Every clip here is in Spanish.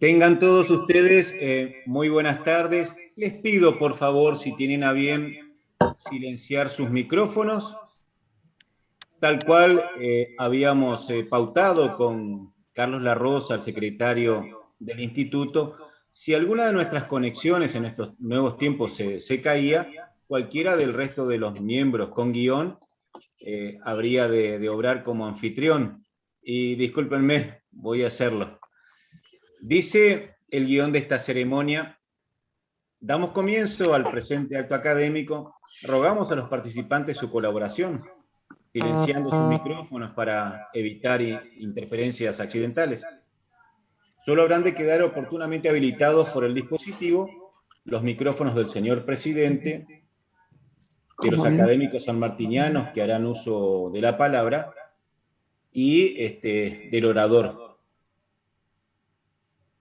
Tengan todos ustedes muy buenas tardes. Les pido, por favor, si tienen a bien, silenciar sus micrófonos, tal cual habíamos pautado con Carlos Larrosa, el secretario del instituto. Si alguna de nuestras conexiones en estos nuevos tiempos se caía, cualquiera del resto de los miembros con guión habría de obrar como anfitrión. Y discúlpenme, voy a hacerlo. Dice el guión de esta ceremonia: damos comienzo al presente acto académico, rogamos a los participantes su colaboración, silenciando sus micrófonos para evitar interferencias accidentales. Solo habrán de quedar oportunamente habilitados por el dispositivo los micrófonos del señor presidente, de los académicos sanmartinianos que harán uso de la palabra y del orador.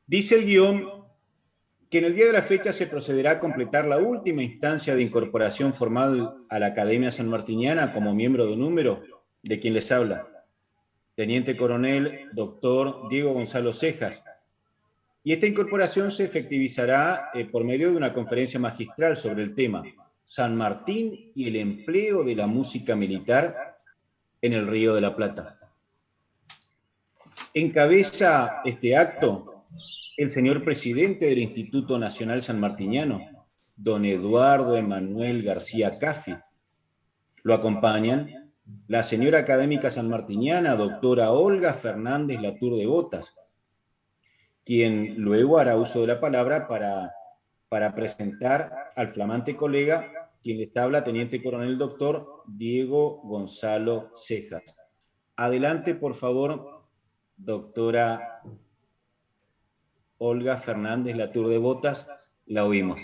Dice el guión que en el día de la fecha se procederá a completar la última instancia de incorporación formal a la Academia Sanmartiniana como miembro de número de quien les habla, Teniente Coronel Dr. Diego Gonzalo Cejas. Y esta incorporación se efectivizará por medio de una conferencia magistral sobre el tema San Martín y el empleo de la música militar en el Río de la Plata. Encabeza este acto el señor presidente del Instituto Nacional Sanmartiniano, don Eduardo Emanuel García Caffi. Lo acompañan la señora académica sanmartiniana, doctora Olga Fernández Latour de Botas, quien luego hará uso de la palabra para presentar al flamante colega, quien les habla, teniente coronel doctor Diego Gonzalo Cejas. Adelante, por favor, doctora Olga Fernández Latour de Botas, la oímos.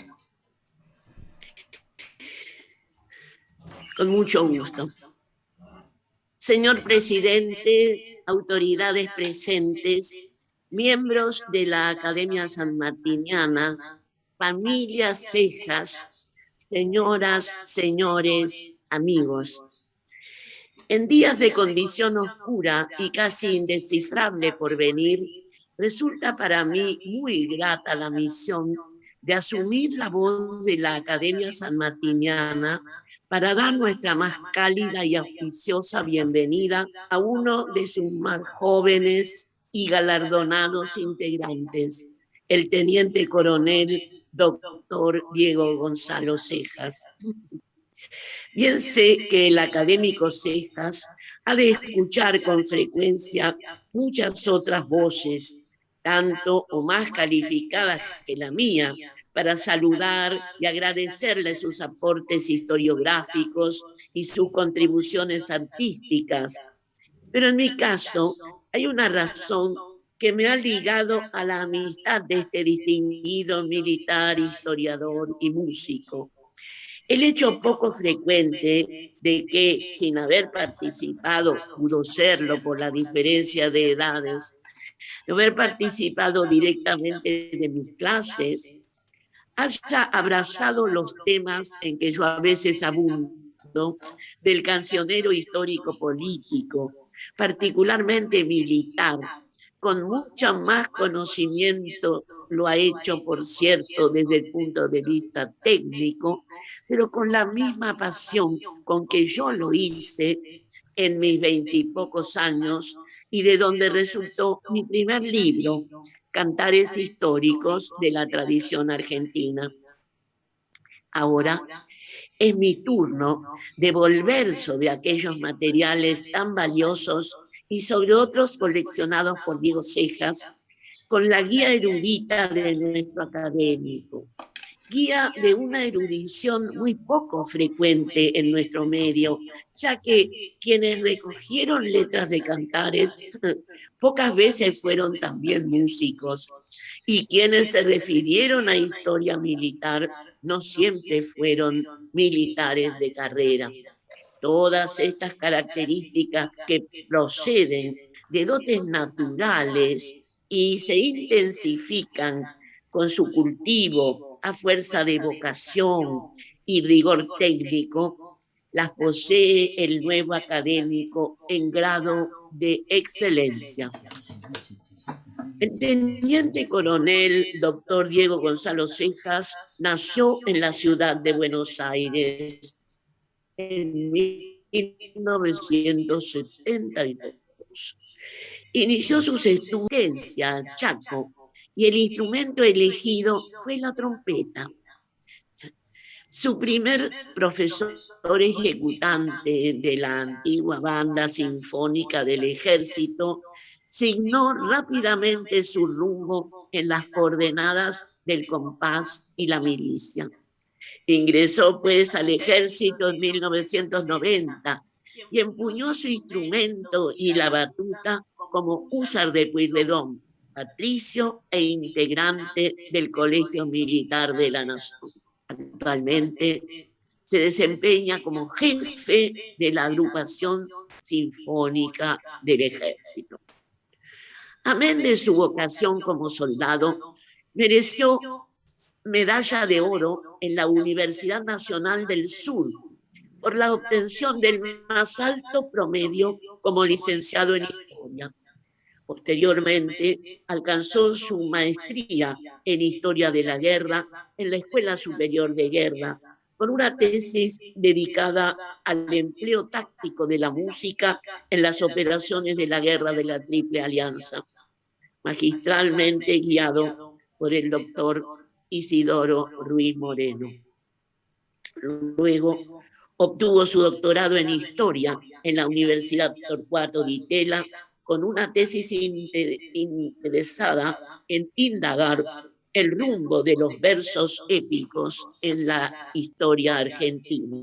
Con mucho gusto. Señor presidente, autoridades presentes, miembros de la Academia Sanmartiniana, familias Cejas, señoras, señores, amigos. En días de condición oscura y casi indescifrable por venir, resulta para mí muy grata la misión de asumir la voz de la Academia Sanmartiniana para dar nuestra más cálida y auspiciosa bienvenida a uno de sus más jóvenes y galardonados integrantes, el teniente coronel doctor Diego Gonzalo Cejas. Bien sé que el académico Cejas ha de escuchar con frecuencia muchas otras voces, tanto o más calificadas que la mía, para saludar y agradecerle sus aportes historiográficos y sus contribuciones artísticas. Pero en mi caso hay una razón que me ha ligado a la amistad de este distinguido militar, historiador y músico. El hecho poco frecuente de que, sin haber participado, pudo serlo por la diferencia de edades, de haber participado directamente de mis clases, haya abrazado los temas en que yo a veces abundo, del cancionero histórico político, particularmente militar, con mucho más conocimiento, lo ha hecho, por cierto, desde el punto de vista técnico, pero con la misma pasión con que yo lo hice en mis 20 y pocos años, y de donde resultó mi primer libro, Cantares históricos de la tradición argentina. Ahora es mi turno de volver sobre aquellos materiales tan valiosos y sobre otros coleccionados por Diego Cejas, con la guía erudita de nuestro académico. Guía de una erudición muy poco frecuente en nuestro medio, ya que quienes recogieron letras de cantares pocas veces fueron también músicos, y quienes se refirieron a historia militar no siempre fueron militares de carrera. Todas estas características que proceden de dotes naturales y se intensifican con su cultivo a fuerza de vocación y rigor técnico, las posee el nuevo académico en grado de excelencia. El teniente coronel doctor Diego Gonzalo Cejas nació en la ciudad de Buenos Aires en 1972. Inició sus estudios en Chaco y el instrumento elegido fue la trompeta. Su primer profesor ejecutante de la antigua banda sinfónica del ejército signó rápidamente su rumbo en las coordenadas del compás y la milicia. Ingresó pues al ejército en 1990 y empuñó su instrumento y la batuta como húsar de Pueyrredón, patricio e integrante del Colegio Militar de la Nación. Actualmente se desempeña como jefe de la agrupación sinfónica del ejército. Amén de su vocación como soldado, mereció medalla de oro en la Universidad Nacional del Sur por la obtención del más alto promedio como licenciado en Historia. Posteriormente, alcanzó su maestría en Historia de la Guerra en la Escuela Superior de Guerra, con una tesis dedicada al empleo táctico de la música en las operaciones de la Guerra de la Triple Alianza, magistralmente guiado por el doctor Isidoro Ruiz Moreno. Luego obtuvo su doctorado en Historia en la Universidad Torcuato Di Tella, con una tesis interesada en indagar el rumbo de los versos épicos en la historia argentina.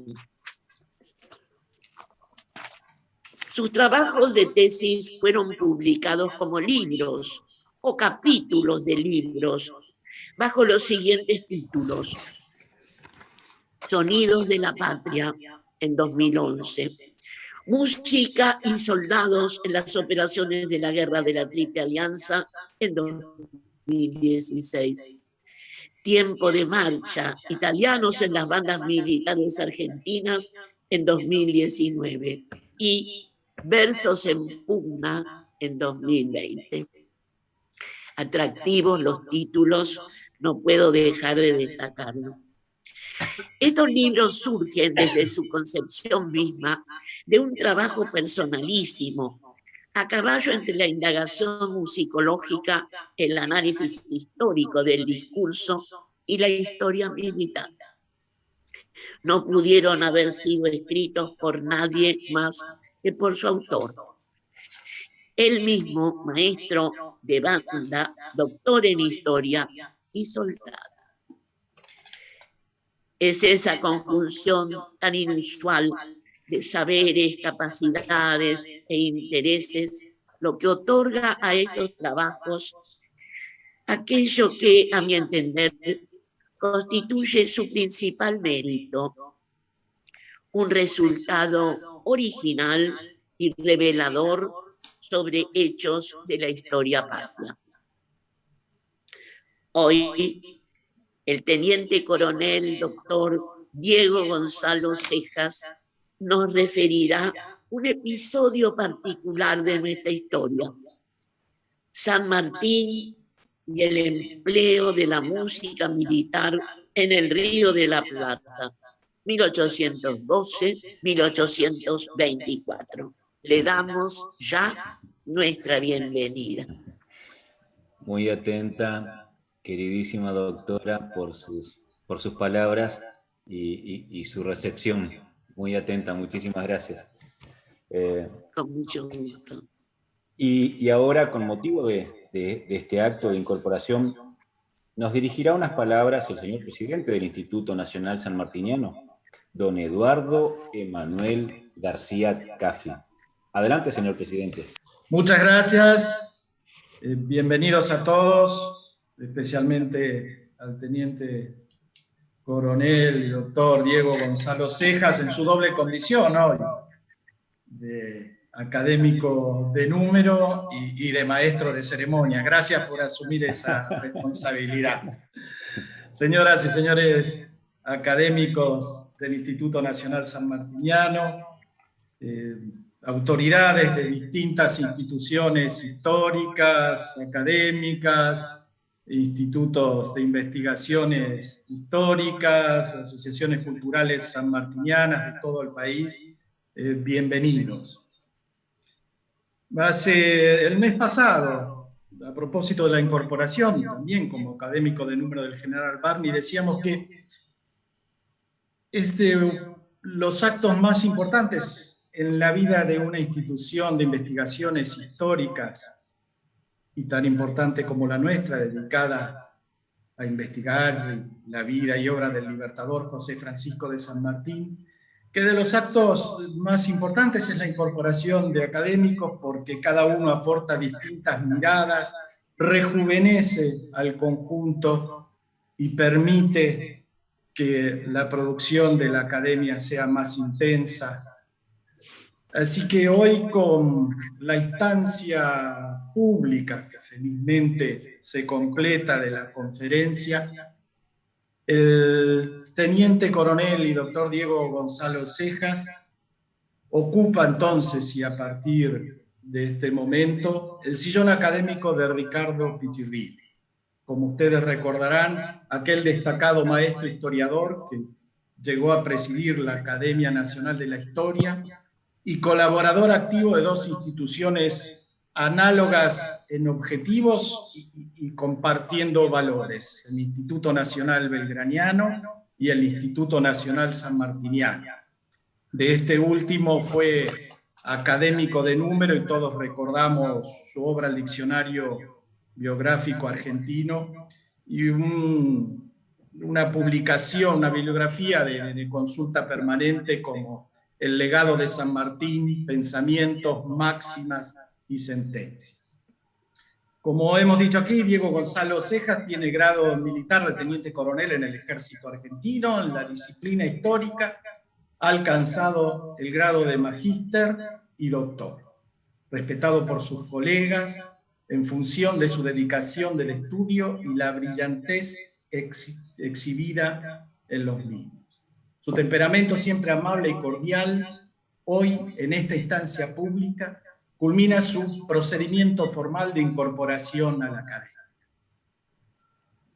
Sus trabajos de tesis fueron publicados como libros o capítulos de libros bajo los siguientes títulos: Sonidos de la Patria, en 2011. Música y soldados en las operaciones de la Guerra de la Triple Alianza, en 2016. Tiempo de marcha, italianos en las bandas militares argentinas, en 2019. Y Versos en pugna, en 2020. Atractivos los títulos, no puedo dejar de destacarlo. Estos libros surgen desde su concepción misma de un trabajo personalísimo, a caballo entre la indagación musicológica, el análisis histórico del discurso y la historia militar. No pudieron haber sido escritos por nadie más que por su autor. Él mismo, maestro de banda, doctor en historia y soldado. Es esa conjunción tan inusual de saberes, capacidades e intereses lo que otorga a estos trabajos aquello que, a mi entender, constituye su principal mérito: un resultado original y revelador sobre hechos de la historia patria. Hoy, el teniente coronel doctor Diego Gonzalo Cejas nos referirá un episodio particular de nuestra historia: San Martín y el empleo de la música militar en el Río de la Plata, 1812-1824. Le damos ya nuestra bienvenida. Muy atenta, queridísima doctora, por sus palabras y su recepción. Muy atenta, muchísimas gracias. Con mucho gusto. Y ahora, con motivo de este acto de incorporación, nos dirigirá unas palabras el señor presidente del Instituto Nacional Sanmartiniano, don Eduardo Emanuel García Caffi. Adelante, señor presidente. Muchas gracias. Bienvenidos a todos, especialmente al teniente coronel y doctor Diego Gonzalo Cejas en su doble condición hoy, de académico de número y de maestro de ceremonia. Gracias por asumir esa responsabilidad. Señoras y señores académicos del Instituto Nacional Sanmartiniano, autoridades de distintas instituciones históricas, académicas, institutos de investigaciones históricas, asociaciones culturales sanmartinianas de todo el país, bienvenidos. El mes pasado, a propósito de la incorporación, también como académico de número del general Barney, decíamos que los actos más importantes en la vida de una institución de investigaciones históricas, y tan importante como la nuestra, dedicada a investigar la vida y obra del libertador José Francisco de San Martín, que de los actos más importantes es la incorporación de académicos, porque cada uno aporta distintas miradas, rejuvenece al conjunto y permite que la producción de la academia sea más intensa. Así que hoy, con la instancia pública que felizmente se completa de la conferencia, el teniente coronel y doctor Diego Gonzalo Cejas ocupa entonces, y a partir de este momento, el sillón académico de Ricardo Pichirrilli. Como ustedes recordarán, aquel destacado maestro historiador que llegó a presidir la Academia Nacional de la Historia y colaborador activo de dos instituciones análogas en objetivos y compartiendo valores, el Instituto Nacional Belgraniano y el Instituto Nacional Sanmartiniano. De este último fue académico de número, y todos recordamos su obra, el Diccionario Biográfico Argentino, y una publicación, una bibliografía de consulta permanente como El legado de San Martín, pensamientos, máximas y sentencias. Como hemos dicho aquí, Diego Gonzalo Cejas tiene grado militar de teniente coronel en el Ejército Argentino, en la disciplina histórica, ha alcanzado el grado de magíster y doctor, respetado por sus colegas en función de su dedicación del estudio y la brillantez exhibida en los mismos. Su temperamento siempre amable y cordial, hoy, en esta instancia pública, culmina su procedimiento formal de incorporación a la academia.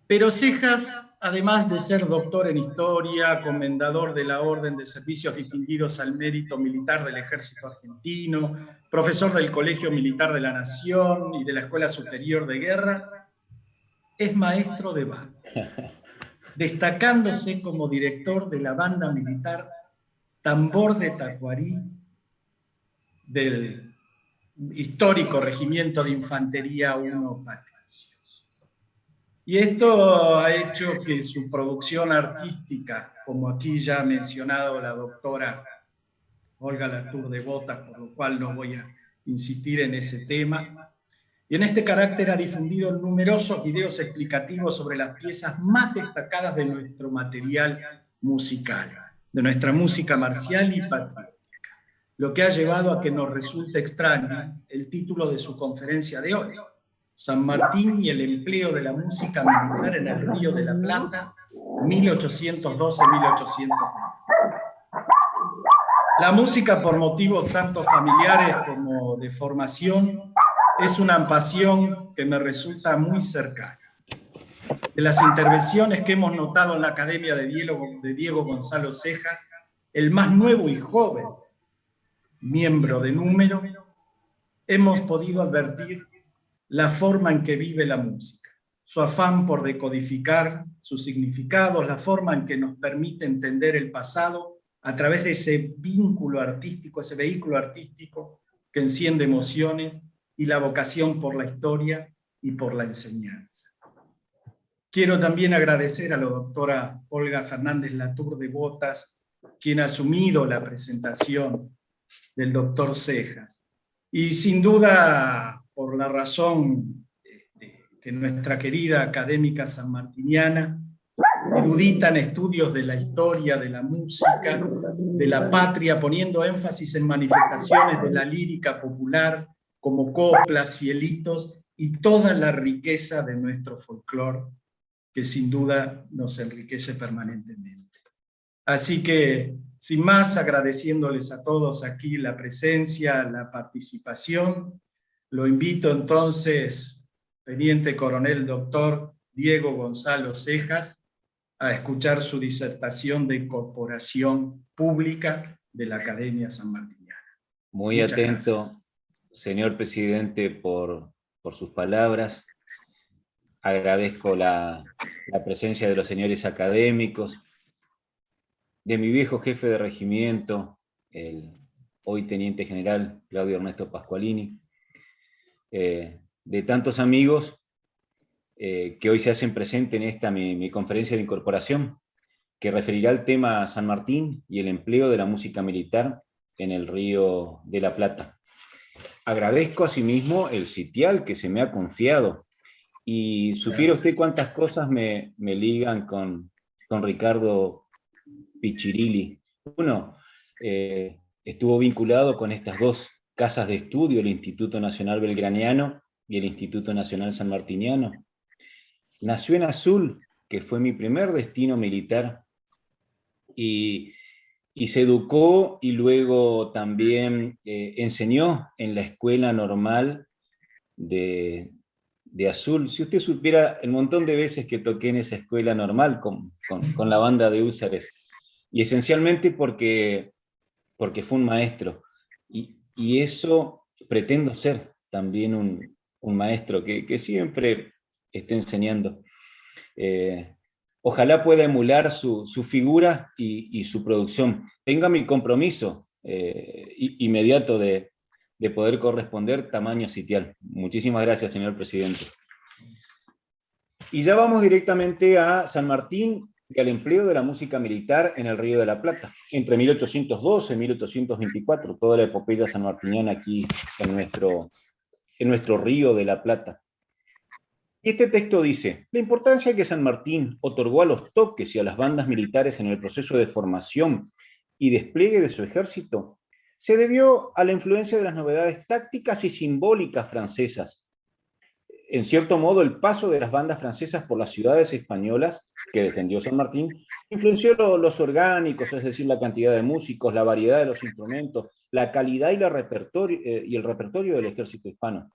Pero Cejas, además de ser doctor en historia, comendador de la Orden de Servicios Distinguidos al Mérito Militar del Ejército Argentino, profesor del Colegio Militar de la Nación y de la Escuela Superior de Guerra, es maestro de banda, destacándose como director de la banda militar Tambor de Tacuarí del histórico Regimiento de Infantería 1 Patricios. Y esto ha hecho que su producción artística, como aquí ya ha mencionado la doctora Olga Latour de Botas, por lo cual no voy a insistir en ese tema, y en este carácter ha difundido numerosos videos explicativos sobre las piezas más destacadas de nuestro material musical, de nuestra música marcial y patriótica, lo que ha llevado a que nos resulte extraño el título de su conferencia de hoy, San Martín y el empleo de la música militar en el Río de la Plata, 1812-1820. La música, por motivos tanto familiares como de formación, es una pasión que me resulta muy cercana. De las intervenciones que hemos notado en la Academia de Diego Gonzalo Cejas, el más nuevo y joven miembro de número, hemos podido advertir la forma en que vive la música, su afán por decodificar sus significados, la forma en que nos permite entender el pasado a través de ese vínculo artístico, ese vehículo artístico que enciende emociones, y la vocación por la historia y por la enseñanza. Quiero también agradecer a la doctora Olga Fernández Latour de Botas, quien ha asumido la presentación del doctor Cejas. Y sin duda, por la razón que nuestra querida académica sanmartiniana, erudita en estudios de la historia, de la música, de la patria, poniendo énfasis en manifestaciones de la lírica popular, como coplas, cielitos y toda la riqueza de nuestro folclore, que sin duda nos enriquece permanentemente. Así que, sin más, agradeciéndoles a todos aquí la presencia, la participación, lo invito entonces, Teniente Coronel Doctor Diego Gonzalo Cejas, a escuchar su disertación de incorporación pública de la Academia Sanmartiniana. Muy Muchas atento, gracias. señor presidente, por sus palabras. Agradezco la presencia de los señores académicos, de mi viejo jefe de regimiento, el hoy teniente general Claudio Ernesto Pascualini, de tantos amigos que hoy se hacen presente en esta mi conferencia de incorporación, que referirá al tema San Martín y el empleo de la música militar en el Río de la Plata. Agradezco asimismo el sitial que se me ha confiado, y supiera usted cuántas cosas me ligan con Ricardo Pichirilli. Uno, estuvo vinculado con estas dos casas de estudio, el Instituto Nacional Belgraniano y el Instituto Nacional Sanmartiniano. Nació en Azul, que fue mi primer destino militar, y se educó y luego también enseñó en la Escuela Normal de Azul. Si usted supiera el montón de veces que toqué en esa escuela normal con la banda de húsares, y esencialmente porque fue un maestro, y eso pretendo ser también un maestro que siempre esté enseñando. Ojalá pueda emular su figura y su producción. Tenga mi compromiso inmediato de poder corresponder tamaño sitial. Muchísimas gracias, señor presidente. Y ya vamos directamente a San Martín y al empleo de la música militar en el Río de la Plata, entre 1812 y 1824, toda la epopeya sanmartiniana aquí en nuestro Río de la Plata. Y este texto dice: la importancia que San Martín otorgó a los toques y a las bandas militares en el proceso de formación y despliegue de su ejército se debió a la influencia de las novedades tácticas y simbólicas francesas. En cierto modo, el paso de las bandas francesas por las ciudades españolas que defendió San Martín influenció los orgánicos, es decir, la cantidad de músicos, la variedad de los instrumentos, la calidad y el repertorio del ejército hispano.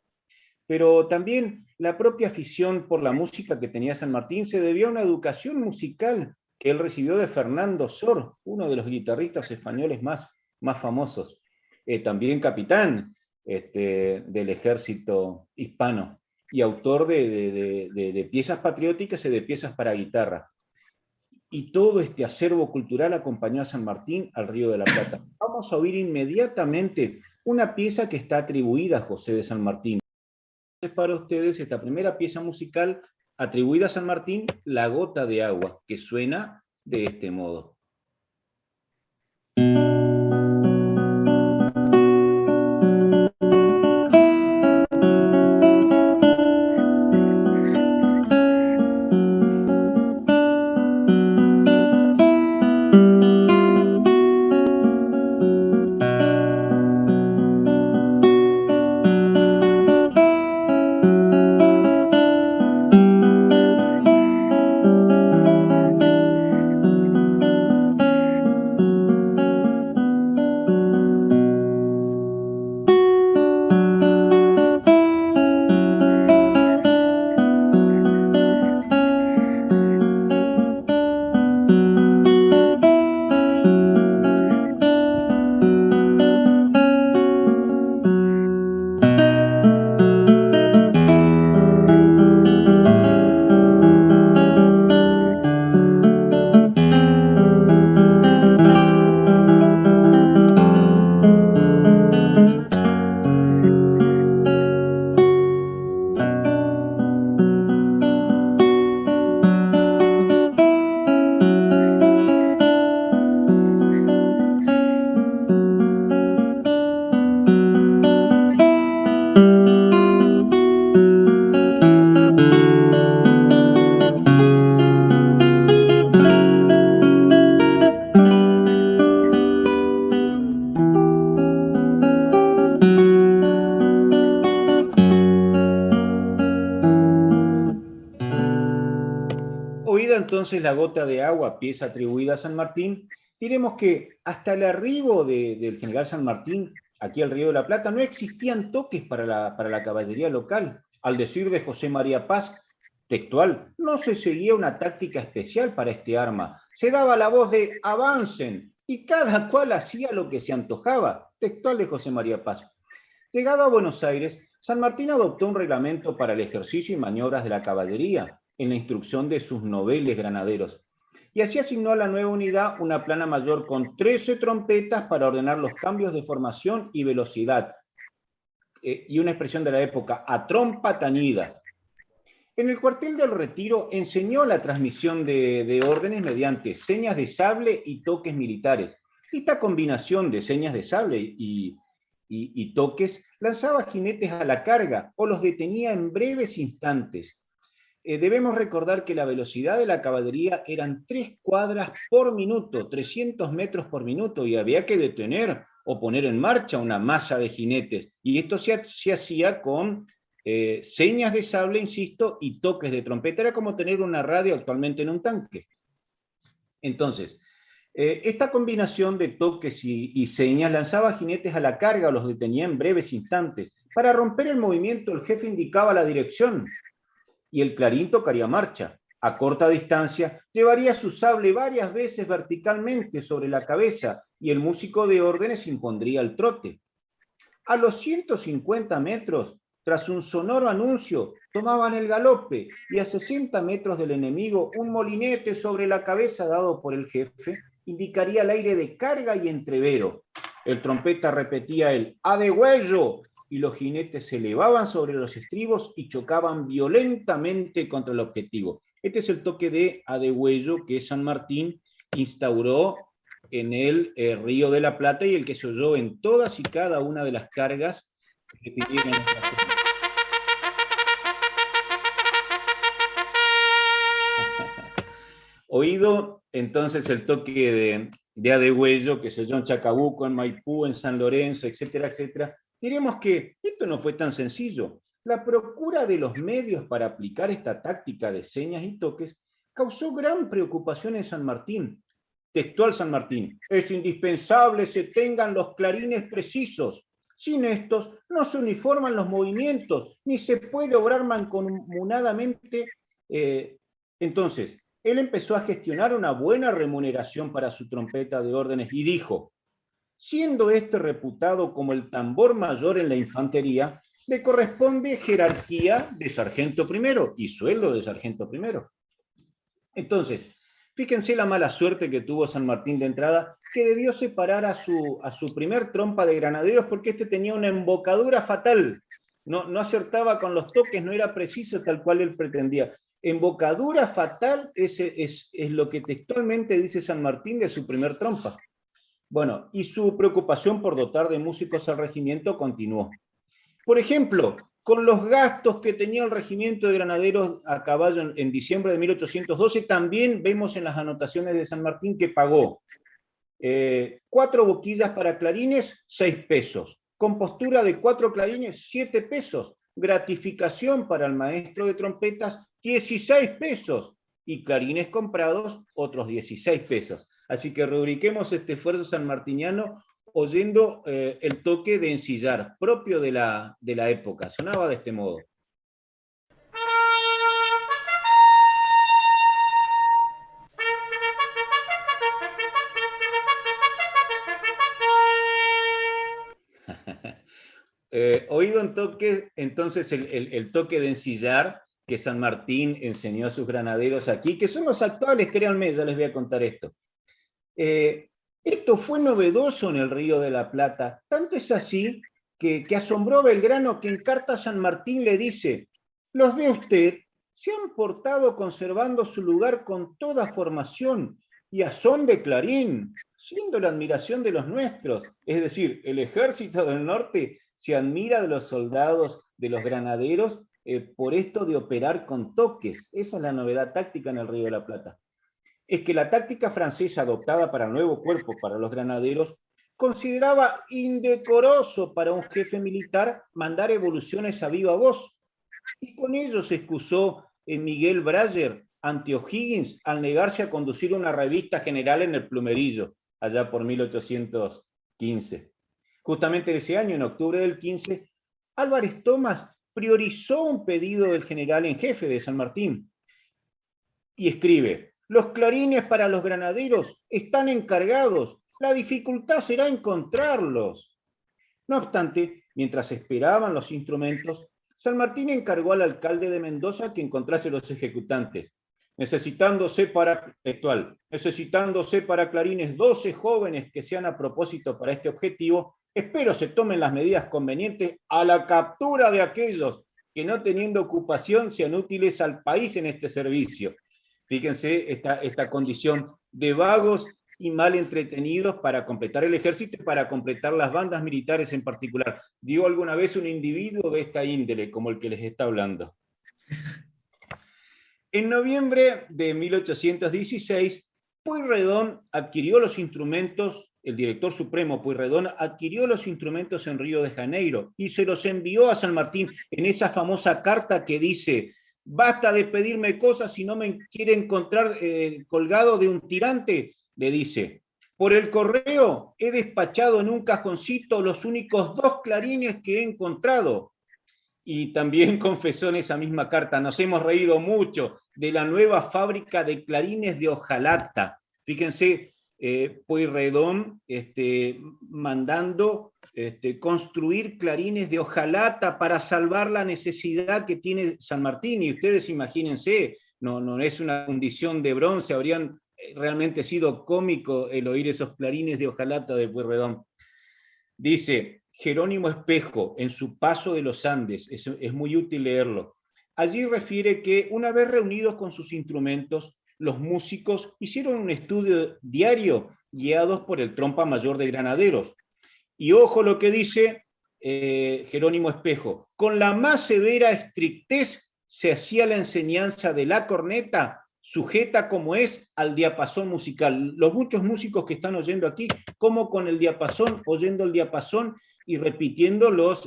Pero también la propia afición por la música que tenía San Martín se debió a una educación musical que él recibió de Fernando Sor, uno de los guitarristas españoles más famosos, también capitán del ejército hispano y autor de piezas patrióticas y de piezas para guitarra. Y todo este acervo cultural acompañó a San Martín al Río de la Plata. Vamos a oír inmediatamente una pieza que está atribuida a José de San Martín. Para ustedes esta primera pieza musical atribuida a San Martín, La Gota de Agua, que suena de este modo. Entonces La Gota de Agua, pieza atribuida a San Martín, diremos que hasta el arribo del general San Martín, aquí al Río de la Plata, no existían toques para la caballería local. Al decir de José María Paz, textual, no se seguía una táctica especial para este arma. Se daba la voz de avancen y cada cual hacía lo que se antojaba. Textual de José María Paz. Llegado a Buenos Aires, San Martín adoptó un reglamento para el ejercicio y maniobras de la caballería en la instrucción de sus noveles granaderos. Y así asignó a la nueva unidad una plana mayor con 13 trompetas para ordenar los cambios de formación y velocidad. Y una expresión de la época, a trompa tañida. En el cuartel del Retiro enseñó la transmisión de órdenes mediante señas de sable y toques militares. Esta combinación de señas de sable y toques lanzaba jinetes a la carga o los detenía en breves instantes. Debemos recordar que la velocidad de la caballería eran 3 cuadras por minuto, 300 metros por minuto, y había que detener o poner en marcha una masa de jinetes. Y esto se hacía con señas de sable, insisto, y toques de trompeta. Era como tener una radio actualmente en un tanque. Entonces, esta combinación de toques y señas lanzaba jinetes a la carga o los detenía en breves instantes. Para romper el movimiento, el jefe indicaba la dirección y el clarín tocaría marcha. A corta distancia, llevaría su sable varias veces verticalmente sobre la cabeza y el músico de órdenes impondría el trote. A los 150 metros, tras un sonoro anuncio, tomaban el galope y a 60 metros del enemigo, un molinete sobre la cabeza dado por el jefe indicaría el aire de carga y entrevero. El trompeta repetía el ¡a degüello! Y los jinetes se elevaban sobre los estribos y chocaban violentamente contra el objetivo. Este es el toque de a degüello que San Martín instauró en el Río de la Plata y el que se oyó en todas y cada una de las cargas que pidieron. Oído entonces el toque de a degüello que se oyó en Chacabuco, en Maipú, en San Lorenzo, etcétera, etcétera, diremos que esto no fue tan sencillo. La procura de los medios para aplicar esta táctica de señas y toques causó gran preocupación en San Martín. Textual San Martín, es indispensable se tengan los clarines precisos. Sin estos no se uniforman los movimientos, ni se puede obrar mancomunadamente. Entonces, él empezó a gestionar una buena remuneración para su trompeta de órdenes y dijo, siendo este reputado como el tambor mayor en la infantería, le corresponde jerarquía de sargento primero y sueldo de sargento primero. Entonces, fíjense la mala suerte que tuvo San Martín de entrada, que debió separar a su primer trompa de granaderos porque este tenía una embocadura fatal. No acertaba con los toques, no era preciso tal cual él pretendía. Embocadura fatal es lo que textualmente dice San Martín de su primer trompa. Bueno, y su preocupación por dotar de músicos al regimiento continuó. Por ejemplo, con los gastos que tenía el regimiento de granaderos a caballo en diciembre de 1812, también vemos en las anotaciones de San Martín que pagó 4 boquillas para clarines, 6 pesos. Compostura de 4 clarines, 7 pesos. Gratificación para el maestro de trompetas, 16 pesos. Y clarines comprados, otros 16 pesos. Así que rubriquemos este esfuerzo sanmartiniano oyendo el toque de ensillar, propio de la época. Sonaba de este modo. Oído en toque, entonces el toque de ensillar que San Martín enseñó a sus granaderos aquí, que son los actuales, créanme, ya les voy a contar esto. Esto fue novedoso en el Río de la Plata, tanto es así que asombró a Belgrano, que en carta a San Martín le dice, los de usted se han portado conservando su lugar con toda formación y a son de clarín, siendo la admiración de los nuestros. Es decir, el ejército del norte se admira de los soldados, de los granaderos, por esto de operar con toques. Esa es la novedad táctica en el Río de la Plata. Es que la táctica francesa adoptada para el nuevo cuerpo, para los granaderos, consideraba indecoroso para un jefe militar mandar evoluciones a viva voz. Y con ello se excusó Miguel Brayer ante O'Higgins al negarse a conducir una revista general en el Plumerillo. allá por 1815. Justamente en ese año, en octubre del 15, Álvarez Tomás priorizó un pedido del general en jefe de San Martín y escribe: los clarines para los granaderos están encargados, la dificultad será encontrarlos. No obstante, mientras esperaban los instrumentos, San Martín encargó al alcalde de Mendoza que encontrase los ejecutantes. Necesitándose para clarines 12 jóvenes que sean a propósito para este objetivo, espero se tomen las medidas convenientes a la captura de aquellos que, no teniendo ocupación, sean útiles al país en este servicio. Fíjense esta condición de vagos y mal entretenidos para completar el ejército y para completar las bandas militares en particular. ¿Dio alguna vez un individuo de esta índole, como el que les está hablando? En noviembre de 1816, Pueyrredón adquirió los instrumentos, el director supremo Pueyrredón adquirió los instrumentos en Río de Janeiro y se los envió a San Martín en esa famosa carta que dice: basta de pedirme cosas si no me quiere encontrar colgado de un tirante, le dice. Por el correo he despachado en un cajoncito los únicos 2 clarines que he encontrado. Y también confesó en esa misma carta: nos hemos reído mucho de la nueva fábrica de clarines de hojalata. Fíjense, Pueyrredón mandando construir clarines de hojalata para salvar la necesidad que tiene San Martín. Y ustedes imagínense, no es una fundición de bronce, habrían realmente sido cómico el oír esos clarines de hojalata de Pueyrredón. Dice Jerónimo Espejo, en su Paso de los Andes, es muy útil leerlo. Allí refiere que una vez reunidos con sus instrumentos, los músicos hicieron un estudio diario guiados por el trompa mayor de granaderos. Y ojo lo que dice Jerónimo Espejo: con la más severa estrictez se hacía la enseñanza de la corneta, sujeta como es al diapasón musical. Los muchos músicos que están oyendo aquí, como con el diapasón, oyendo el diapasón y repitiendo las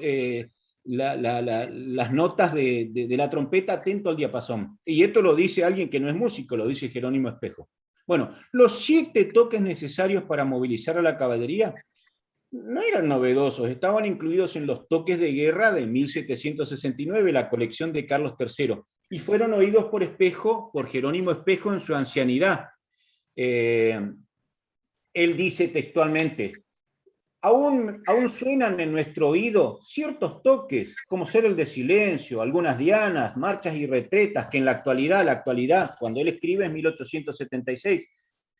notas de la trompeta atento al diapasón. Y esto lo dice alguien que no es músico, lo dice Jerónimo Espejo. Bueno, los 7 toques necesarios para movilizar a la caballería no eran novedosos, estaban incluidos en los toques de guerra de 1769, la colección de Carlos III, y fueron oídos por Jerónimo Espejo en su ancianidad. Él dice textualmente: aún suenan en nuestro oído ciertos toques, como ser el de silencio, algunas dianas, marchas y retretas, que en la actualidad, cuando él escribe en 1876,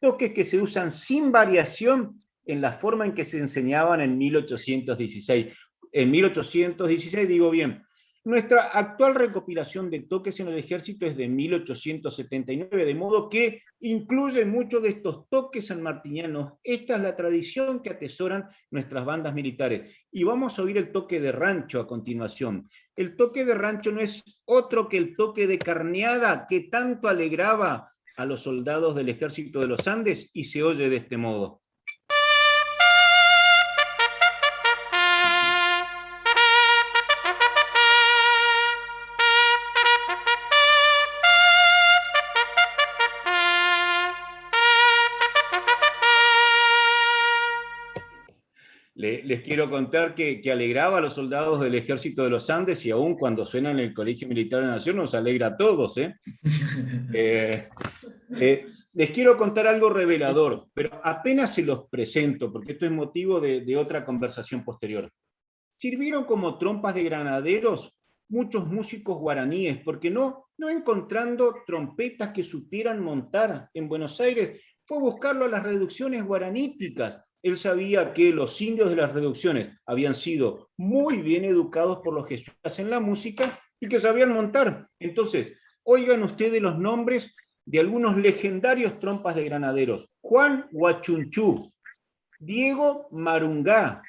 toques que se usan sin variación en la forma en que se enseñaban en 1816. En 1816, digo bien. Nuestra actual recopilación de toques en el ejército es de 1879, de modo que incluye muchos de estos toques sanmartinianos. Esta es la tradición que atesoran nuestras bandas militares. Y vamos a oír el toque de rancho a continuación. El toque de rancho no es otro que el toque de carneada que tanto alegraba a los soldados del ejército de los Andes, y se oye de este modo. Les quiero contar que alegraba a los soldados del ejército de los Andes, y aún cuando suena en el Colegio Militar de la Nación nos alegra a todos. Les quiero contar algo revelador, pero apenas se los presento, porque esto es motivo de otra conversación posterior. Sirvieron como trompas de granaderos muchos músicos guaraníes, porque no encontrando trompetas que supieran montar en Buenos Aires, fue a buscarlo a las reducciones guaraníticas. Él sabía que los indios de las reducciones habían sido muy bien educados por los jesuitas en la música y que sabían montar. Entonces, oigan ustedes los nombres de algunos legendarios trompas de granaderos: Juan Huachunchú, Diego Marungá,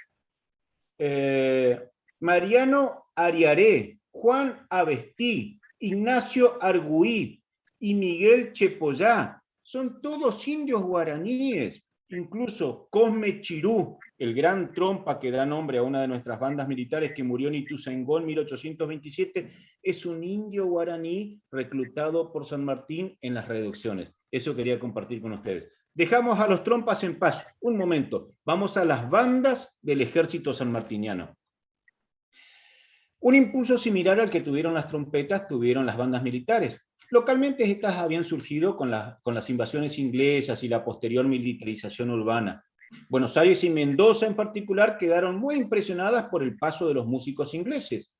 Mariano Ariaré, Juan Avestí, Ignacio Arguí y Miguel Chepollá. Son todos indios guaraníes. Incluso Cosme Chirú, el gran trompa que da nombre a una de nuestras bandas militares que murió en Ituzaingó en 1827, es un indio guaraní reclutado por San Martín en las reducciones. Eso quería compartir con ustedes. Dejamos a los trompas en paz. Un momento, vamos a las bandas del ejército sanmartiniano. Un impulso similar al que tuvieron las trompetas tuvieron las bandas militares. Localmente estas habían surgido con las invasiones inglesas y la posterior militarización urbana. Buenos Aires y Mendoza en particular quedaron muy impresionadas por el paso de los músicos ingleses.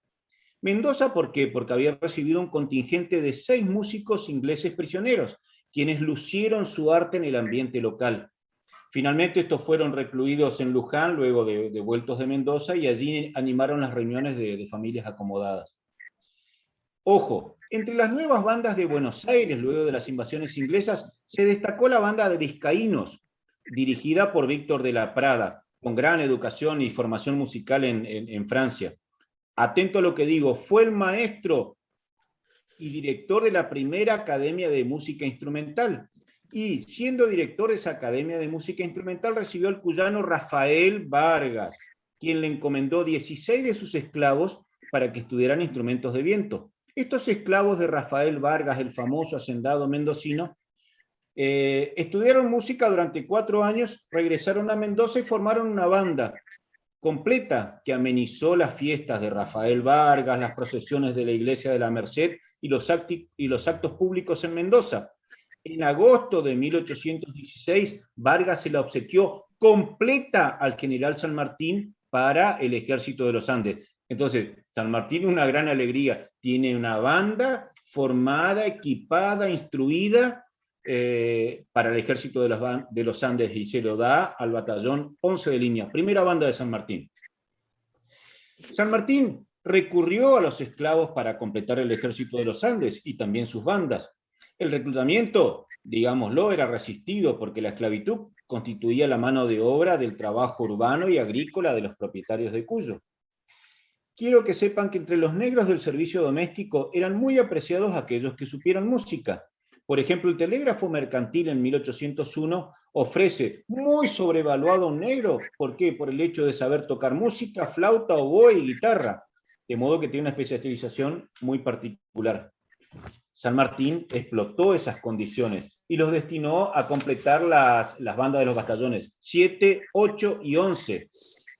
Mendoza, ¿por qué? Porque había recibido un contingente de 6 músicos ingleses prisioneros, quienes lucieron su arte en el ambiente local. Finalmente estos fueron recluidos en Luján, luego de vueltos de Mendoza, y allí animaron las reuniones de familias acomodadas. Ojo, entre las nuevas bandas de Buenos Aires, luego de las invasiones inglesas, se destacó la banda de Vizcaínos, dirigida por Víctor de la Prada, con gran educación y formación musical en Francia. Atento a lo que digo, fue el maestro y director de la primera Academia de Música Instrumental. Y siendo director de esa Academia de Música Instrumental, recibió al cuyano Rafael Vargas, quien le encomendó 16 de sus esclavos para que estudiaran instrumentos de viento. Estos esclavos de Rafael Vargas, el famoso hacendado mendocino, estudiaron música durante 4 años, regresaron a Mendoza y formaron una banda completa que amenizó las fiestas de Rafael Vargas, las procesiones de la Iglesia de la Merced y los actos públicos en Mendoza. En agosto de 1816, Vargas se la obsequió completa al general San Martín para el ejército de los Andes. Entonces, San Martín, una gran alegría, tiene una banda formada, equipada, instruida para el ejército de los Andes, y se lo da al batallón 11 de línea, primera banda de San Martín. San Martín recurrió a los esclavos para completar el ejército de los Andes y también sus bandas. El reclutamiento, digámoslo, era resistido porque la esclavitud constituía la mano de obra del trabajo urbano y agrícola de los propietarios de Cuyo. Quiero que sepan que entre los negros del servicio doméstico eran muy apreciados aquellos que supieran música. Por ejemplo, el telégrafo mercantil en 1801 ofrece muy sobrevaluado a un negro. ¿Por qué? Por el hecho de saber tocar música, flauta, oboe y guitarra. De modo que tiene una especialización muy particular. San Martín explotó esas condiciones y los destinó a completar las bandas de los batallones 7, 8 y 11.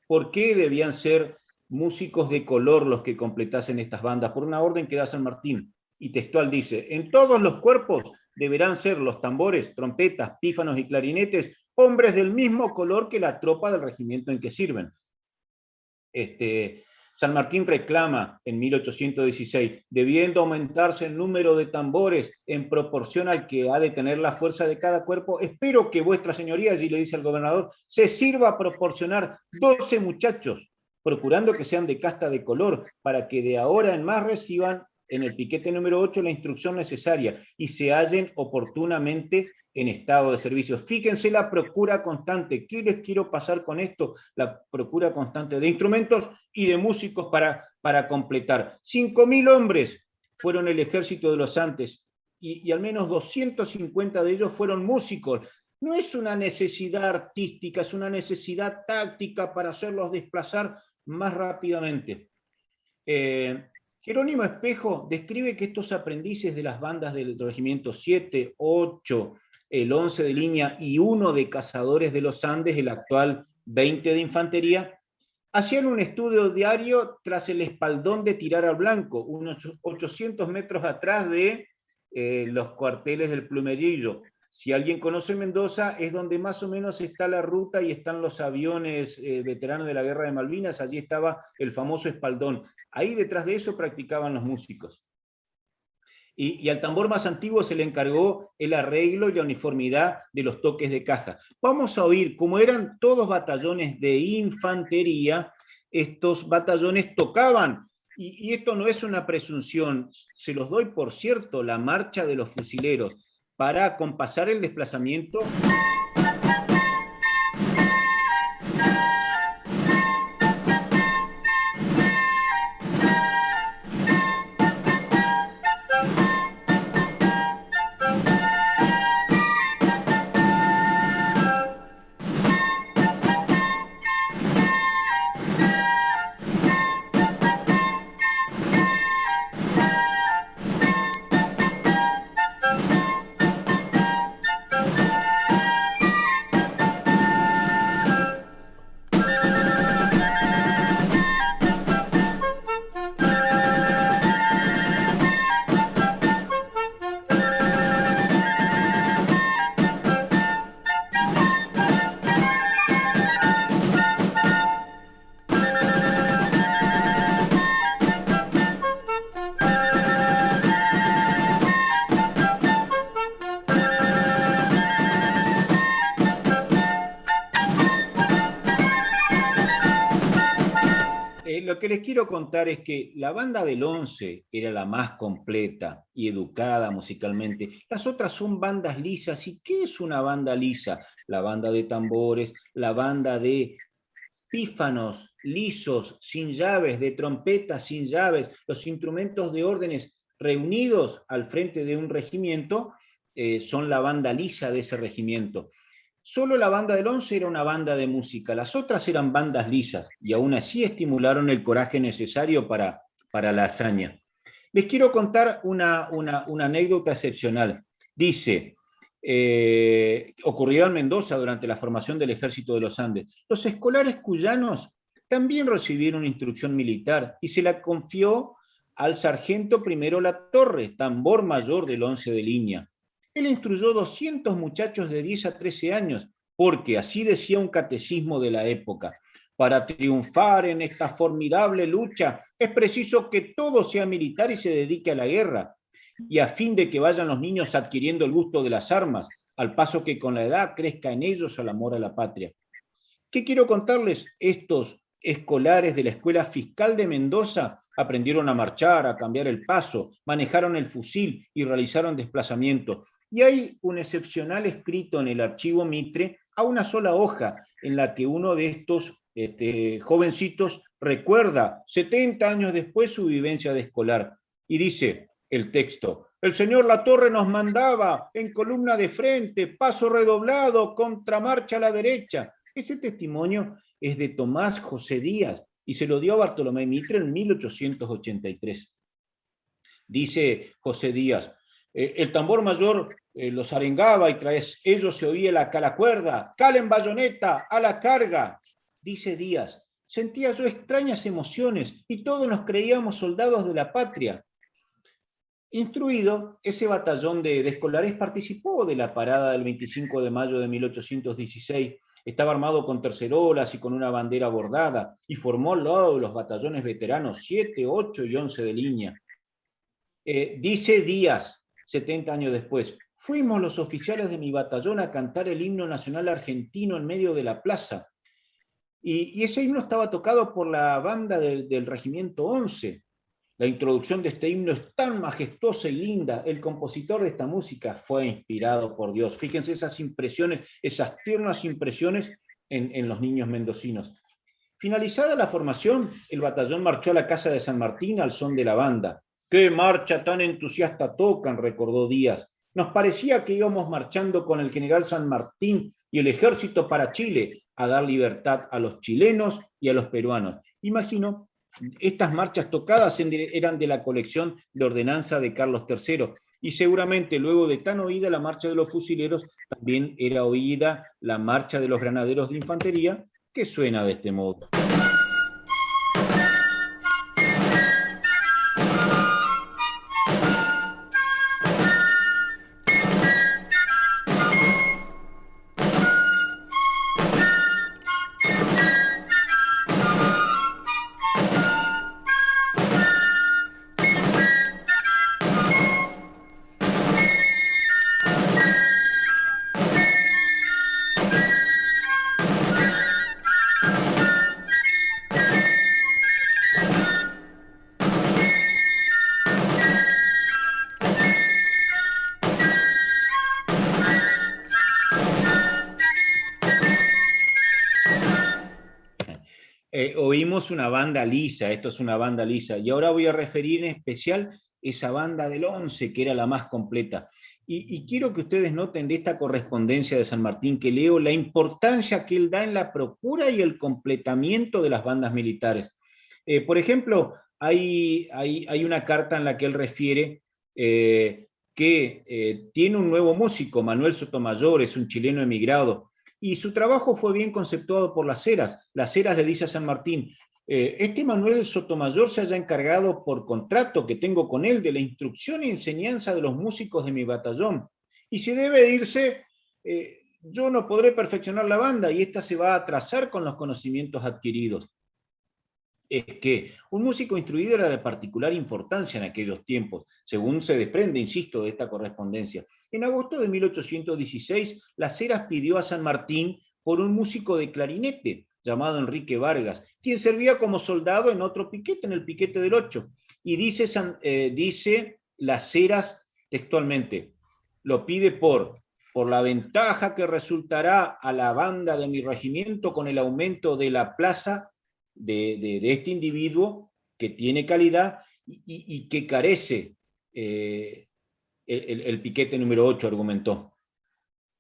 ¿Por qué debían ser músicos de color los que completasen estas bandas? Por una orden que da San Martín. Y textual dice: en todos los cuerpos deberán ser los tambores, trompetas, pífanos y clarinetes hombres del mismo color que la tropa del regimiento en que sirven. San Martín reclama en 1816, debiendo aumentarse el número de tambores en proporción al que ha de tener la fuerza de cada cuerpo, espero que vuestra señoría, allí le dice al gobernador, se sirva a proporcionar 12 muchachos, procurando que sean de casta de color, para que de ahora en más reciban en el piquete número 8 la instrucción necesaria y se hallen oportunamente en estado de servicio. Fíjense la procura constante. ¿Qué les quiero pasar con esto? La procura constante de instrumentos y de músicos para completar. 5.000 hombres fueron el ejército de los Andes y al menos 250 de ellos fueron músicos. No es una necesidad artística, es una necesidad táctica para hacerlos desplazar más rápidamente. Jerónimo Espejo describe que estos aprendices de las bandas del regimiento 7, 8, el 11 de línea y 1 de cazadores de los Andes, el actual 20 de infantería, hacían un estudio diario tras el espaldón de Tirar al Blanco, unos 800 metros atrás de los cuarteles del Plumerillo. Si alguien conoce Mendoza, es donde más o menos está la ruta y están los aviones veteranos de la Guerra de Malvinas, allí estaba el famoso espaldón. Ahí detrás de eso practicaban los músicos. Y al tambor más antiguo se le encargó el arreglo y la uniformidad de los toques de caja. Vamos a oír, como eran todos batallones de infantería, estos batallones tocaban, y esto no es una presunción, se los doy por cierto, la marcha de los fusileros, para acompasar el desplazamiento. Lo que les quiero contar es que la banda del 11 era la más completa y educada musicalmente. Las otras son bandas lisas. ¿Y qué es una banda lisa? La banda de tambores, la banda de pífanos lisos, sin llaves, de trompetas sin llaves, los instrumentos de órdenes reunidos al frente de un regimiento, son la banda lisa de ese regimiento. Solo la banda del 11 era una banda de música, las otras eran bandas lisas, y aún así estimularon el coraje necesario para la hazaña. Les quiero contar una anécdota excepcional. Dice, ocurrió en Mendoza durante la formación del Ejército de los Andes. Los escolares cuyanos también recibieron instrucción militar y se la confió al sargento Primero Latorre, tambor mayor del 11 de línea. Él instruyó 200 muchachos de 10 a 13 años, porque así decía un catecismo de la época: para triunfar en esta formidable lucha es preciso que todo sea militar y se dedique a la guerra, y a fin de que vayan los niños adquiriendo el gusto de las armas, al paso que con la edad crezca en ellos el amor a la patria. ¿Qué quiero contarles? Estos escolares de la Escuela Fiscal de Mendoza aprendieron a marchar, a cambiar el paso, manejaron el fusil y realizaron desplazamientos. Y hay un excepcional escrito en el archivo Mitre, a una sola hoja, en la que uno de estos jovencitos recuerda 70 años después su vivencia de escolar. Y dice el texto: el señor Latorre nos mandaba en columna de frente, paso redoblado, contramarcha a la derecha. Ese testimonio es de Tomás José Díaz y se lo dio a Bartolomé Mitre en 1883. Dice José Díaz: el tambor mayor los arengaba y tras ellos se oía la calacuerda, calen bayoneta, a la carga. Dice Díaz: sentía yo extrañas emociones y todos nos creíamos soldados de la patria. Instruido, ese batallón de escolares participó de la parada del 25 de mayo de 1816. Estaba armado con tercerolas y con una bandera bordada, y formó al lado de los batallones veteranos 7, 8 y 11 de línea. Dice Díaz, 70 años después: fuimos los oficiales de mi batallón a cantar el himno nacional argentino en medio de la plaza. Y ese himno estaba tocado por la banda del regimiento 11. La introducción de este himno es tan majestuosa y linda. El compositor de esta música fue inspirado por Dios. Fíjense esas impresiones, esas tiernas impresiones en los niños mendocinos. Finalizada la formación, el batallón marchó a la casa de San Martín al son de la banda. ¡Qué marcha tan entusiasta tocan!, recordó Díaz. Nos parecía que íbamos marchando con el general San Martín y el ejército para Chile, a dar libertad a los chilenos y a los peruanos. Imagino, estas marchas tocadas eran de la colección de ordenanza de Carlos III, y seguramente luego de tan oída la marcha de los fusileros, también era oída la marcha de los granaderos de infantería, que suena de este modo. Oímos una banda lisa, esto es una banda lisa, y ahora voy a referir en especial esa banda del 11, que era la más completa. Y quiero que ustedes noten de esta correspondencia de San Martín que leo la importancia que él da en la procura y el completamiento de las bandas militares. Por ejemplo, hay una carta en la que él refiere que tiene un nuevo músico, Manuel Sotomayor, es un chileno emigrado, y su trabajo fue bien conceptuado por Las Heras. Las Heras le dice a San Martín: este Manuel Sotomayor se haya encargado por contrato que tengo con él de la instrucción y enseñanza de los músicos de mi batallón, y si debe irse, yo no podré perfeccionar la banda y esta se va a atrasar con los conocimientos adquiridos. Es que un músico instruido era de particular importancia en aquellos tiempos, según se desprende, insisto, de esta correspondencia. En agosto de 1816, Las Heras pidió a San Martín por un músico de clarinete, llamado Enrique Vargas, quien servía como soldado en otro piquete, en el piquete del 8. Y dice Las Heras textualmente, lo pide por la ventaja que resultará a la banda de mi regimiento con el aumento de la plaza de este individuo que tiene calidad y que carece el piquete número 8, argumentó.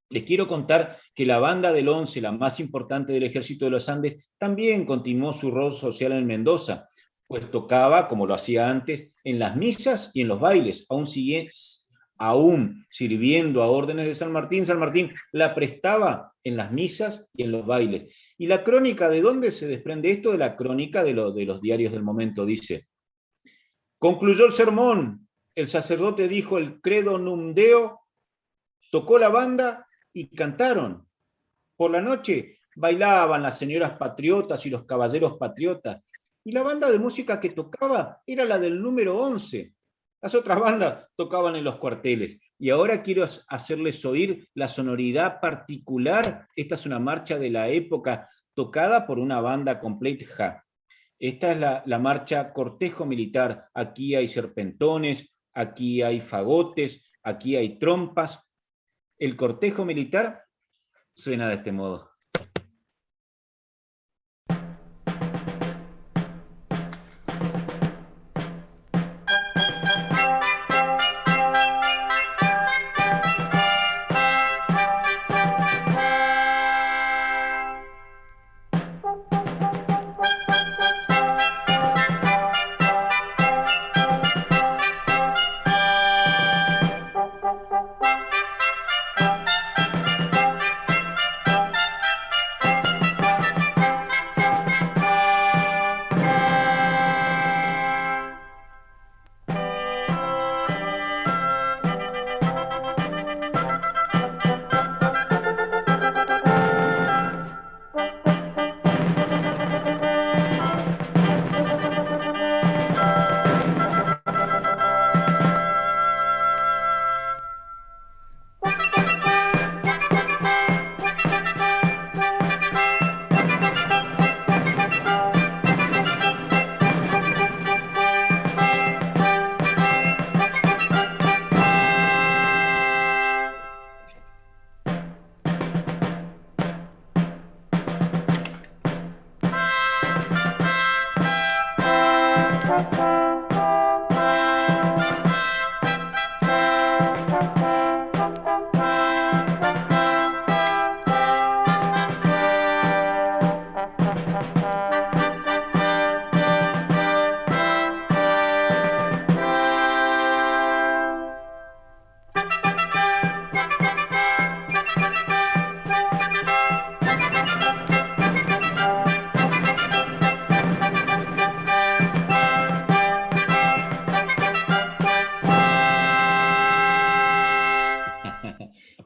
Les quiero contar que la banda del 11, la más importante del Ejército de los Andes, también continuó su rol social en Mendoza, pues tocaba, como lo hacía antes, en las misas y en los bailes, aún sirviendo a órdenes de San Martín. San Martín la prestaba en las misas y en los bailes. Y la crónica, ¿de dónde se desprende esto? De la crónica de los diarios del momento, dice: concluyó el sermón, el sacerdote dijo el credo num deo, tocó la banda y cantaron. Por la noche bailaban las señoras patriotas y los caballeros patriotas, y la banda de música que tocaba era la del número 11. Las otras bandas tocaban en los cuarteles. Y ahora quiero hacerles oír la sonoridad particular. Esta es una marcha de la época tocada por una banda completa. Esta es la marcha Cortejo Militar. Aquí hay serpentones, aquí hay fagotes, aquí hay trompas. El cortejo militar suena de este modo.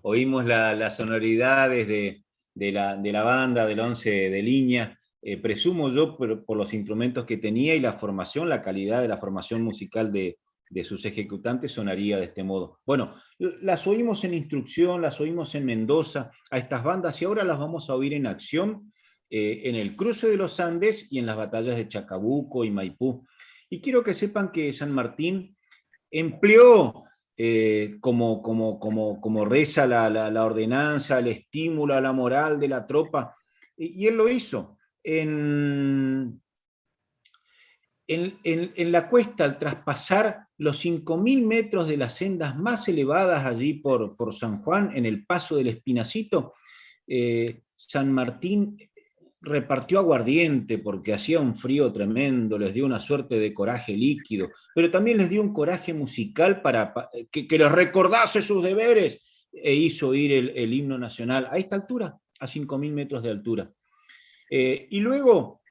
Oímos las sonoridades de la banda del 11 de línea, presumo yo por los instrumentos que tenía y la formación, la calidad de la formación musical de sus ejecutantes sonaría de este modo. Bueno, las oímos en instrucción, las oímos en Mendoza, a estas bandas, y ahora las vamos a oír en acción en el cruce de los Andes y en las batallas de Chacabuco y Maipú. Y quiero que sepan que San Martín empleó, como reza la ordenanza, el estímulo a la moral de la tropa, y él lo hizo. En la cuesta, al traspasar los 5.000 metros de las sendas más elevadas allí por San Juan, en el paso del Espinacito, San Martín repartió aguardiente porque hacía un frío tremendo, les dio una suerte de coraje líquido, pero también les dio un coraje musical para que les recordase sus deberes, e hizo oír el himno nacional a esta altura, a 5.000 metros de altura. Y luego,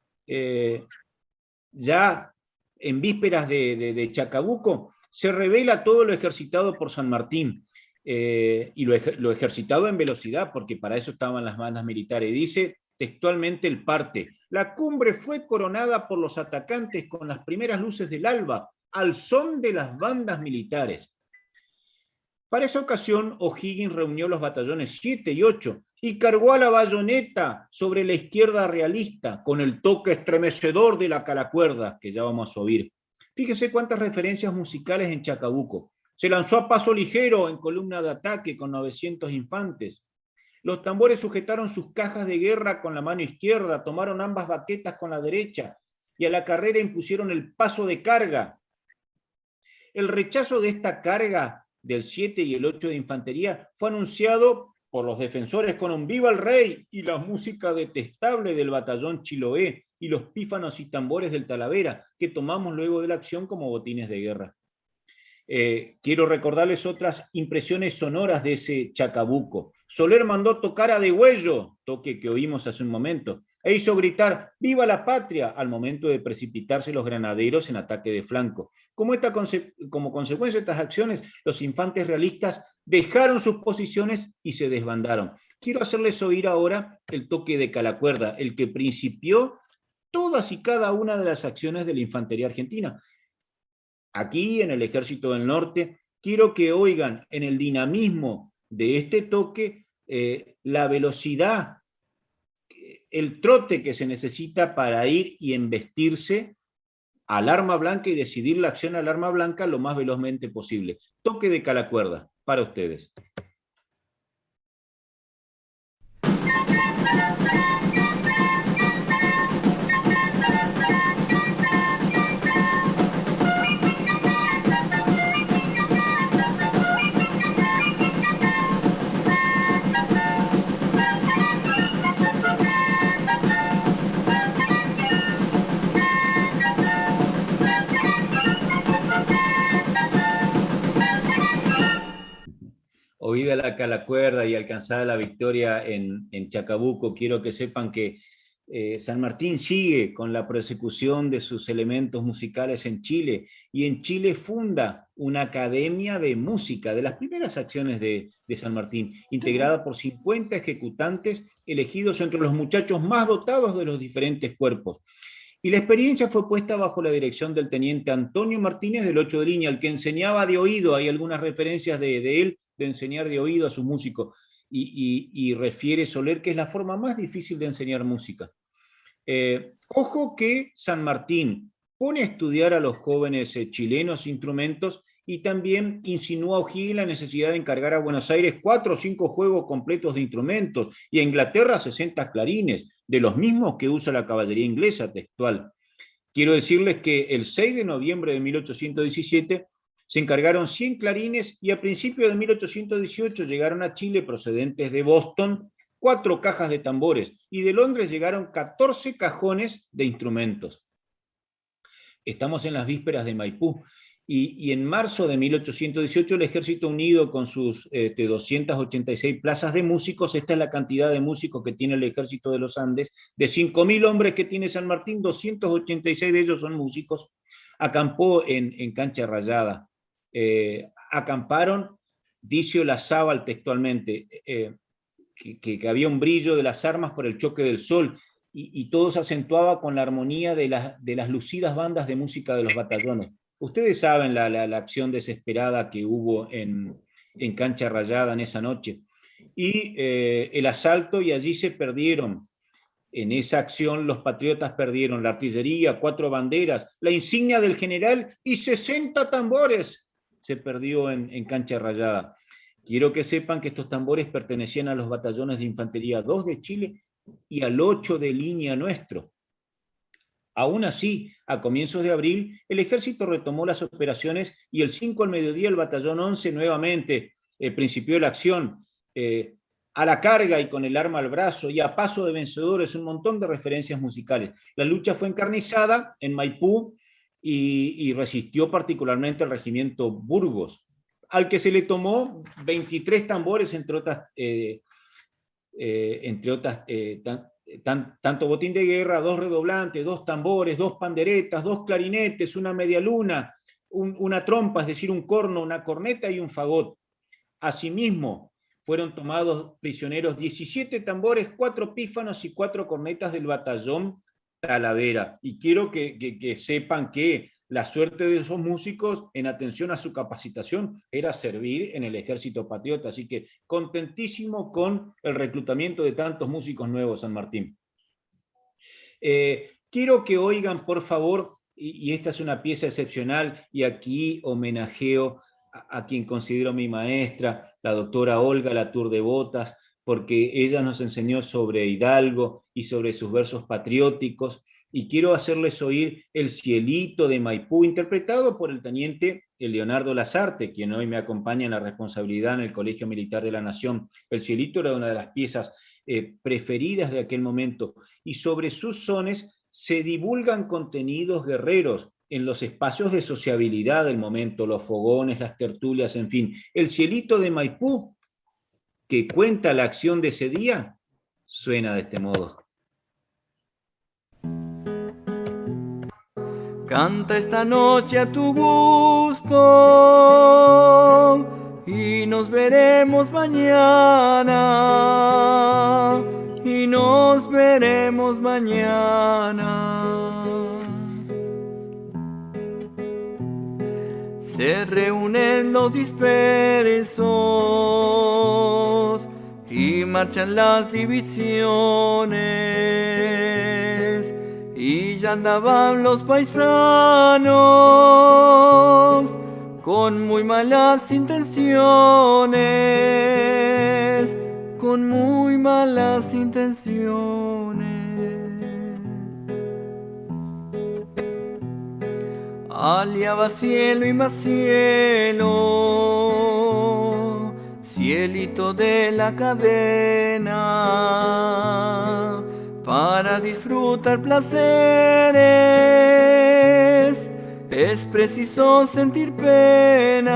ya en vísperas de Chacabuco, se revela todo lo ejercitado por San Martín, y lo ejercitado en velocidad, porque para eso estaban las bandas militares. Dice textualmente el parte: la cumbre fue coronada por los atacantes con las primeras luces del alba, al son de las bandas militares. Para esa ocasión, O'Higgins reunió los batallones 7 y 8 y cargó a la bayoneta sobre la izquierda realista con el toque estremecedor de la calacuerda, que ya vamos a oír. Fíjese cuántas referencias musicales en Chacabuco. Se lanzó a paso ligero en columna de ataque con 900 infantes. Los tambores sujetaron sus cajas de guerra con la mano izquierda, tomaron ambas baquetas con la derecha y a la carrera impusieron el paso de carga. El rechazo de esta carga del 7 y el 8 de infantería fue anunciado por los defensores con un ¡Viva el Rey! Y la música detestable del batallón Chiloé y los pífanos y tambores del Talavera, que tomamos luego de la acción como botines de guerra. Quiero recordarles otras impresiones sonoras de ese Chacabuco. Soler mandó tocar a Degüello, toque que oímos hace un momento, e hizo gritar ¡Viva la patria! Al momento de precipitarse los granaderos en ataque de flanco. Como consecuencia de estas acciones, los infantes realistas dejaron sus posiciones y se desbandaron. Quiero hacerles oír ahora el toque de calacuerda, el que principió todas y cada una de las acciones de la infantería argentina. Aquí, en el Ejército del Norte, quiero que oigan en el dinamismo de este toque la velocidad, el trote que se necesita para ir y embestirse al arma blanca y decidir la acción al arma blanca lo más velozmente posible. Toque de calacuerda, para ustedes. Oída la calacuerda y alcanzada la victoria en Chacabuco, quiero que sepan que San Martín sigue con la persecución de sus elementos musicales en Chile, y en Chile funda una academia de música, de las primeras acciones de San Martín, integrada por 50 ejecutantes elegidos entre los muchachos más dotados de los diferentes cuerpos. Y la experiencia fue puesta bajo la dirección del teniente Antonio Martínez del 8 de línea, el que enseñaba de oído. Hay algunas referencias de él, de enseñar de oído a sus músicos, y refiere Soler que es la forma más difícil de enseñar música. Ojo que San Martín pone a estudiar a los jóvenes chilenos instrumentos y también insinúa a O'Higgins la necesidad de encargar a Buenos Aires 4 o 5 juegos completos de instrumentos y a Inglaterra 60 clarines, de los mismos que usa la caballería inglesa textual. Quiero decirles que el 6 de noviembre de 1817 se encargaron 100 clarines y a principios de 1818 llegaron a Chile procedentes de Boston 4 cajas de tambores y de Londres llegaron 14 cajones de instrumentos. Estamos en las vísperas de Maipú y en marzo de 1818 el Ejército Unido con sus 286 plazas de músicos, esta es la cantidad de músicos que tiene el Ejército de los Andes, de 5.000 hombres que tiene San Martín, 286 de ellos son músicos, acampó en Cancha Rayada. Acamparon, dice Olazábal textualmente, que había un brillo de las armas por el choque del sol, y todo se acentuaba con la armonía de las lucidas bandas de música de los batallones. Ustedes saben la acción desesperada que hubo en Cancha Rayada en esa noche. Y el asalto, y allí se perdieron. En esa acción los patriotas perdieron la artillería, 4 banderas, la insignia del general y 60 tambores. Se perdió en Cancha Rayada. Quiero que sepan que estos tambores pertenecían a los batallones de infantería 2 de Chile y al 8 de línea nuestro. Aún así, a comienzos de abril, el ejército retomó las operaciones y el 5 al mediodía el batallón 11 nuevamente principió la acción a la carga y con el arma al brazo y a paso de vencedores, un montón de referencias musicales. La lucha fue encarnizada en Maipú y resistió particularmente el regimiento Burgos, al que se le tomó 23 tambores, entre otras tanto botín de guerra, 2 redoblantes, 2 tambores, 2 panderetas, 2 clarinetes, una medialuna, una trompa, es decir, un corno, una corneta y un fagot. Asimismo, fueron tomados prisioneros 17 tambores, 4 pífanos y 4 cornetas del batallón Talavera. Y quiero que sepan que la suerte de esos músicos, en atención a su capacitación, era servir en el Ejército Patriota. Así que contentísimo con el reclutamiento de tantos músicos nuevos, San Martín. Quiero que oigan, por favor, y esta es una pieza excepcional, y aquí homenajeo a quien considero mi maestra, la doctora Olga Latour de Botas, porque ella nos enseñó sobre Hidalgo y sobre sus versos patrióticos, y quiero hacerles oír El Cielito de Maipú, interpretado por el teniente Leonardo Lasarte, quien hoy me acompaña en la responsabilidad en el Colegio Militar de la Nación. El Cielito era una de las piezas preferidas de aquel momento, y sobre sus sones se divulgan contenidos guerreros en los espacios de sociabilidad del momento, los fogones, las tertulias, en fin. El Cielito de Maipú, que cuenta la acción de ese día, suena de este modo. Canta esta noche a tu gusto y nos veremos mañana, y nos veremos mañana. Se reúnen los dispersos y marchan las divisiones, y ya andaban los paisanos con muy malas intenciones, con muy malas intenciones. Aliaba cielo y más cielo, cielito de la cadena, para disfrutar placeres es preciso sentir penas,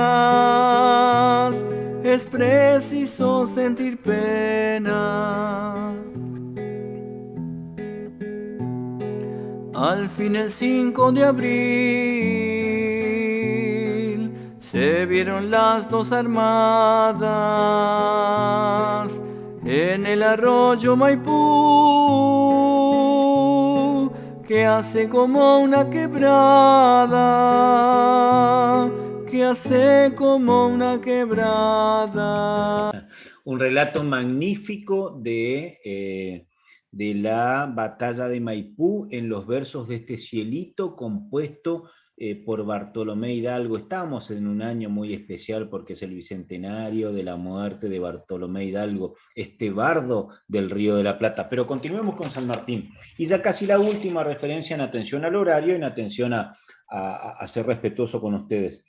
es preciso sentir penas. Al fin el 5 de abril se vieron las dos armadas en el arroyo Maipú, que hace como una quebrada, que hace como una quebrada. Un relato magnífico de la batalla de Maipú en los versos de este Cielito compuesto por Bartolomé Hidalgo. Estamos en un año muy especial porque es el bicentenario de la muerte de Bartolomé Hidalgo, este bardo del Río de la Plata. Pero continuemos con San Martín. Y ya casi la última referencia en atención al horario y en atención a ser respetuoso con ustedes.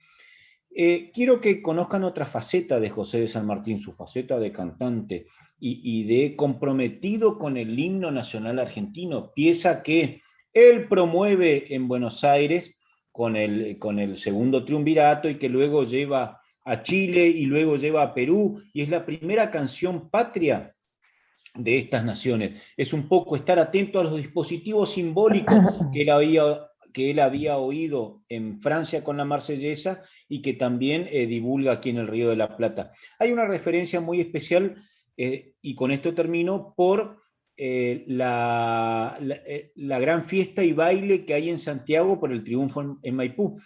Quiero que conozcan otra faceta de José de San Martín, su faceta de cantante y de comprometido con el himno nacional argentino, pieza que él promueve en Buenos Aires con el segundo triunvirato y que luego lleva a Chile y luego lleva a Perú, y es la primera canción patria de estas naciones. Es un poco estar atento a los dispositivos simbólicos que él había oído en Francia con la Marsellesa y que también divulga aquí en el Río de la Plata. Hay una referencia muy especial, y con esto termino, por la gran fiesta y baile que hay en Santiago por el triunfo en Maipú.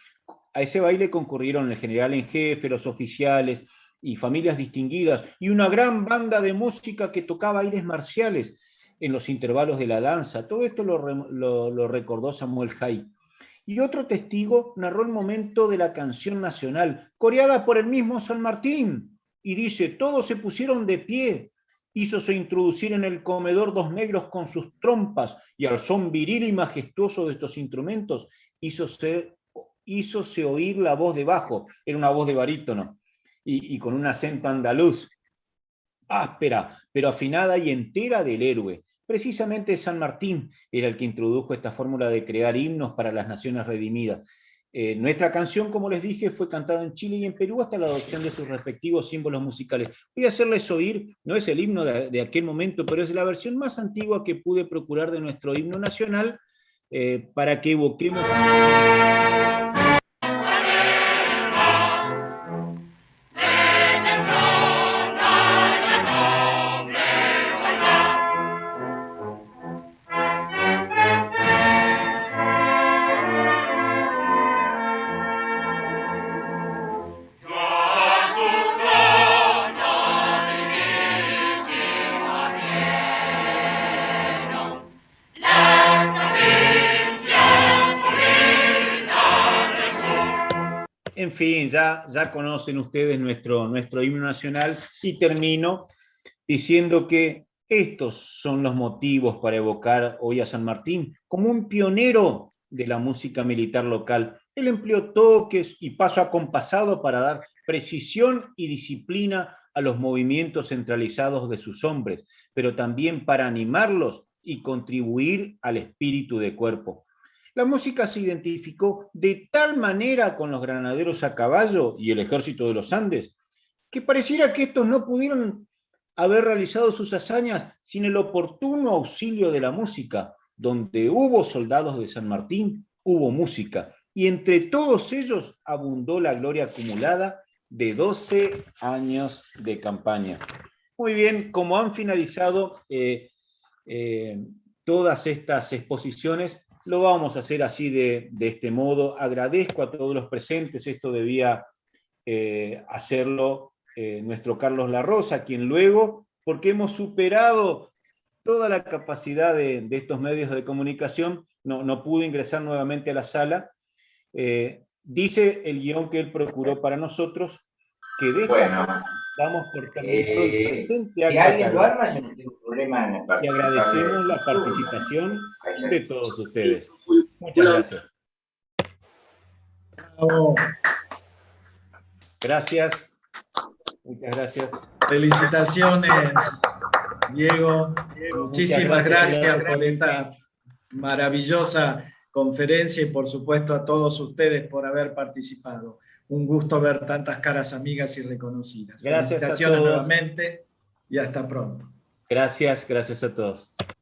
A ese baile concurrieron el general en jefe, los oficiales y familias distinguidas, y una gran banda de música que tocaba aires marciales en los intervalos de la danza. Todo esto lo recordó Samuel Jay. Y otro testigo narró el momento de la canción nacional, coreada por el mismo San Martín, y dice: todos se pusieron de pie, hízose introducir en el comedor dos negros con sus trompas, y al son viril y majestuoso de estos instrumentos hízose oír la voz de bajo, era una voz de barítono, y con un acento andaluz, áspera, pero afinada y entera del héroe. Precisamente San Martín era el que introdujo esta fórmula de crear himnos para las naciones redimidas. Nuestra canción, como les dije, fue cantada en Chile y en Perú hasta la adopción de sus respectivos símbolos musicales. Voy a hacerles oír, no es el himno de aquel momento, pero es la versión más antigua que pude procurar de nuestro himno nacional, para que evoquemos... En fin, ya conocen ustedes nuestro himno nacional y termino diciendo que estos son los motivos para evocar hoy a San Martín como un pionero de la música militar local. Él empleó toques y paso acompasado para dar precisión y disciplina a los movimientos centralizados de sus hombres, pero también para animarlos y contribuir al espíritu de cuerpo. La música se identificó de tal manera con los granaderos a caballo y el ejército de los Andes, que pareciera que estos no pudieron haber realizado sus hazañas sin el oportuno auxilio de la música. Donde hubo soldados de San Martín, hubo música, y entre todos ellos abundó la gloria acumulada de 12 años de campaña. Muy bien, como han finalizado todas estas exposiciones, lo vamos a hacer así de este modo. Agradezco a todos los presentes, esto debía hacerlo nuestro Carlos Larrosa, quien luego, porque hemos superado toda la capacidad de estos medios de comunicación, no pudo ingresar nuevamente a la sala. Dice el guión que él procuró para nosotros que de esta forma damos por terminado el presente acto. Si alguien lo arma, yo no tengo problema en y agradecemos la participación de todos ustedes. Muchas gracias. Bravo. Gracias. Muchas gracias. Felicitaciones, Diego. Muchísimas gracias por esta maravillosa conferencia y por supuesto a todos ustedes por haber participado. Un gusto ver tantas caras amigas y reconocidas. Gracias Felicitaciones a todos. nuevamente y hasta pronto. Gracias a todos.